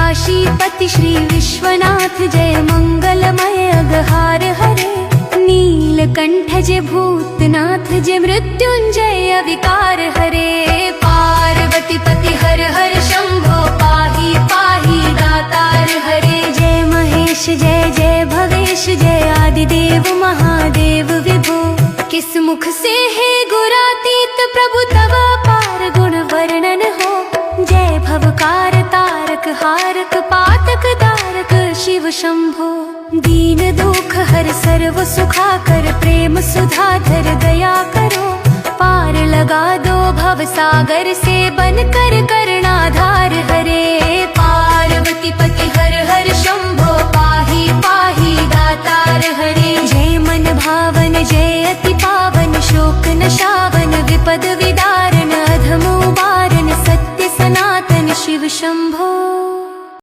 काशीपति श्री विश्वनाथ जय मंगलमय अगहार हरे। नीलकंठ जय भूतनाथ जय मृत्युंजय विकार हरे। पार्वती पति हर हर शंभो पाहि पाहि दातार हरे। जय महेश जय जय भवेश जय आदिदेव महादेव विभो। किस मुख से है गुरातीत प्रभु तव पार गुण वर्णन हो। जय भवकार तारक हारक पातक दारक शिव शंभो। दीन दुख हर सर्व सुखाकर प्रेम सुधाधर दया करो। पार लगा दो भव सागर से बनकर करणाधार हरे।